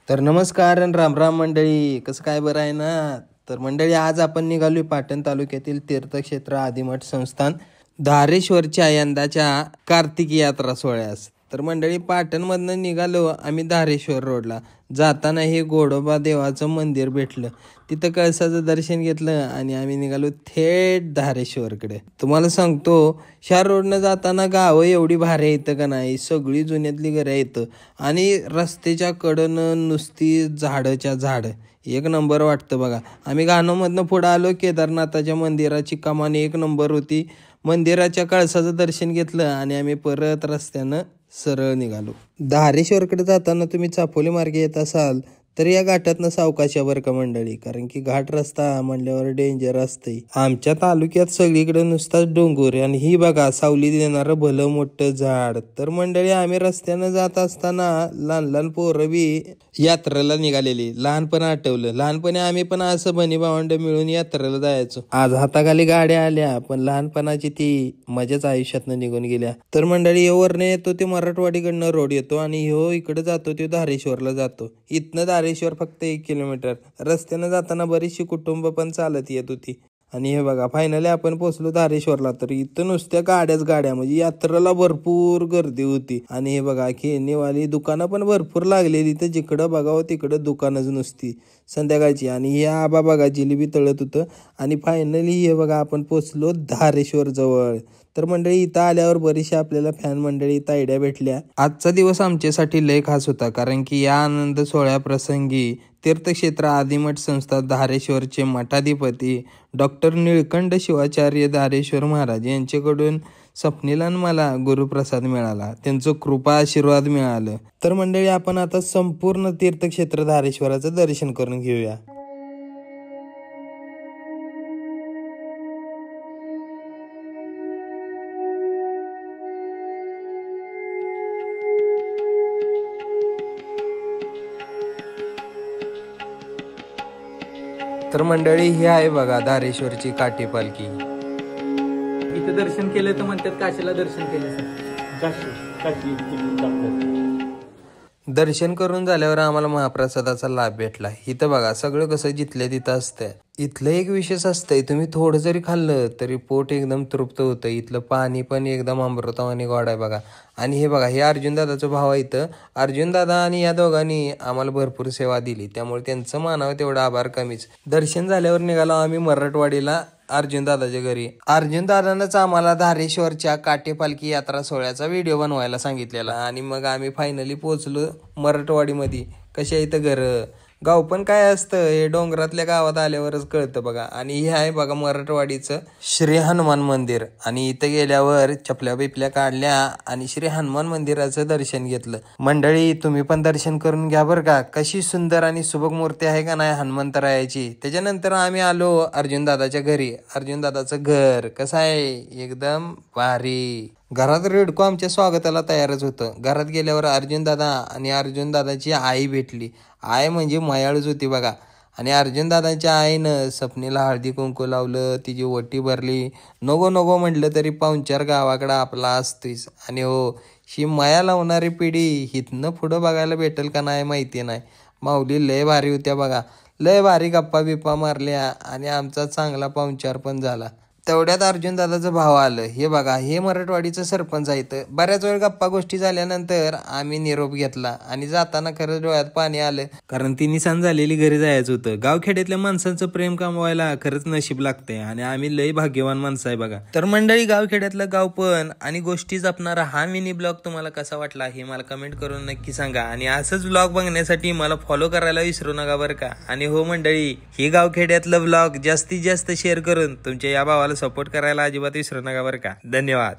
तर नमस्कार आणि राम राम मंडळी, कसं काय बरं आहे ना. तर मंडळी, आज आपण निघालोय पाटण तालुक्यातील तीर्थक्षेत्र आदिमठ संस्थान धारेश्वरच्या यंदाच्या कार्तिकी यात्रा सोहळ्यास. तर मंडळी, पाटणमधनं निघालो आम्ही धारेश्वर रोडला. जाताना हे गोडोबा देवाचं मंदिर भेटलं, तिथं कळसाचं दर्शन घेतलं आणि आम्ही निघालो थेट धारेश्वरकडे. तुम्हाला सांगतो, ह्या रोडनं जाताना गावं एवढी भारी येतं का नाही, सगळी जुन्यातली घरं येतं आणि रस्त्याच्या कडनं नुसती झाडच्या झाड, एक नंबर वाटतं बघा. आम्ही गाणोमधनं पुढं आलो, केदारनाथाच्या मंदिराची कमान एक नंबर होती. मंदिराच्या कळसाचं दर्शन घेतलं आणि आम्ही परत रस्त्यानं सरळ निघालो. धारेश्वरकडे जाताना तुम्ही चापोली मार्गे येत असाल तर या घाटातनं सावकाश बरं का मंडळी, कारण की घाट रस्ता म्हणल्यावर डेंजर असते. आमच्या तालुक्यात सगळीकडे नुसताच डोंगर आणि ही बघा सावली देणारं भलं मोठं झाड. तर मंडळी, आम्ही रस्त्यानं जात असताना लहान लहान पोरं बी यात्रेला निघालेली. लहानपण आठवलं, लहानपणी आम्ही पण असं बनी भावंड मिळून यात्रेला जायचो. आज हाताखाली गाड्या आल्या, पण लहानपणाची ती मजाच आयुष्यातनं निघून गेल्या. तर मंडळी, वरनं येतो ते मराठवाडीकडनं रोड येतो आणि ह्यो इकडे जातो ते धारेश्वरला जातो. इथनं धारेश्वर फक्त 1 किलोमीटर. रस्त्यानं जाताना बरीचशी कुटुंब पण चालत येत होती. आणि हे बघा, फायनली आपण पोहोचलो धारेश्वरला. तर इथं नुसत्या गाड्याच गाड्या, म्हणजे यात्रेला भरपूर गर्दी होती. आणि हे बघा, खेळणीवाली दुकानं पण भरपूर लागलेली. तर जिकडं बघावं तिकडं दुकानच नुसती संध्याकाळची. आणि हे आबा बघा जिलेबी तळत होतं. आणि फायनली हे बघा, आपण पोचलो धारेश्वर जवळ. तर मंडळी, इथं आल्यावर बरीचशी आपल्याला फॅन मंडळी तायड्या भेटल्या. आजचा दिवस आमच्यासाठी लय खास होता, कारण की या आनंद सोहळ्याप्रसंगी तीर्थक्षेत्र आदिमठ संस्था धारेश्वरचे मठाधिपती डॉक्टर निळकंठ शिवाचार्य धारेश्वर महाराज यांच्याकडून स्वप्नीला मला गुरुप्रसाद मिळाला, त्यांचं कृपा आशीर्वाद मिळालं. तर मंडळी, आपण आता संपूर्ण तीर्थक्षेत्र धारेश्वराचं दर्शन करून घेऊया. तर मंडळी, ही आहे बघा धारेश्वरची काठी पालखी. इथं दर्शन केलं तर म्हणतात काशीला दर्शन केलं. दर्शन करून झाल्यावर आम्हाला महाप्रसादाचा लाभ भेटला. इथं बघा, सगळं कसं जिथल्या तिथं असतंय. इथलं एक विशेष असतंय, तुम्ही थोडं जरी खाल्लं तरी पोट एकदम तृप्त होतं. इथलं पाणी पण एकदम अमृतावानी गोड आहे बघा. आणि हे बघा, हे अर्जुन दादाचं भाव आहे. इथं अर्जुन दादा आणि या दोघांनी आम्हाला भरपूर सेवा दिली, त्यामुळे त्यांचं मानावं तेवढं आभार कमीच. दर्शन झाल्यावर निघालो आम्ही मराठवाडीला अर्जुन दादाच्या घरी. अर्जुन दादानंच आम्हाला धारेश्वरच्या काठी पालखी यात्रा सोहळ्याचा व्हिडिओ बनवायला सांगितलेला. आणि मग आम्ही फायनली पोहोचलो मराठवाडीमध्ये. कशा इथं घरं, गाव पण काय असतं हे डोंगरातल्या गावात आल्यावरच कळतं बघा. आणि हे आहे बघा मराठवाडीचं श्री हनुमान मंदिर. आणि इथं गेल्यावर चपल्या बिपल्या काढल्या आणि श्री हनुमान मंदिराचं दर्शन घेतलं. मंडळी, तुम्ही पण दर्शन करून घ्या बरं का. कशी सुंदर आणि सुबक मूर्ती आहे का नाही हनुमंतरायाची. त्याच्यानंतर आम्ही आलो अर्जुन दादाच्या घरी. अर्जुन दादाचं घर कसं आहे, एकदम भारी. घरात रेडको आमच्या स्वागताला तयारच होतं. घरात गेल्यावर अर्जुन दादा आणि अर्जुन दादाची आई भेटली. आई म्हणजे मायाळूच होती बघा. आणि अर्जुन दादाच्या आईनं स्वप्नीला हळदी कुंकू लावलं, तिची ओटी भरली. नको नको म्हटलं तरी पाहुणचार गावाकडं आपला असतोच. आणि हो, ही माया लावणारी पिढी हिथनं पुढं बघायला भेटेल का नाही माहिती नाही. माऊली लय भारी होत्या बघा, लय भारी गप्पा बिप्पा मारल्या आणि आमचा चांगला पाहुणचार पण झाला. तेवढ्यात अर्जुन दादाचं भाव आलं. हे बघा, हे मराठवाडीचं सरपंच आहेत. बऱ्याच वेळ गप्पा गोष्टी झाल्यानंतर आम्ही निरोप घेतला आणि जाताना खरंच डोळ्यात पाणी आलं, कारण ती निशाण झालेली घरी जायचं होतं. गावखेड्यातल्या माणसांचं प्रेम कमवायला खरंच नशीब लागतंय आणि आम्ही लय भाग्यवान माणसं आहे बघा. तर मंडळी, गावखेड्यातलं गावपण आणि गोष्टी जपणारा हा मिनी ब्लॉग तुम्हाला कसा वाटला हे मला कमेंट करून नक्की सांगा. आणि असंच ब्लॉग बघण्यासाठी मला फॉलो करायला विसरू नका बरं का. आणि हो मंडळी, हे गावखेड्यातलं ब्लॉग जास्तीत जास्त शेअर करून तुमच्या या भावाला सपोर्ट करायला अजिबात विसरू नका बरं का. धन्यवाद.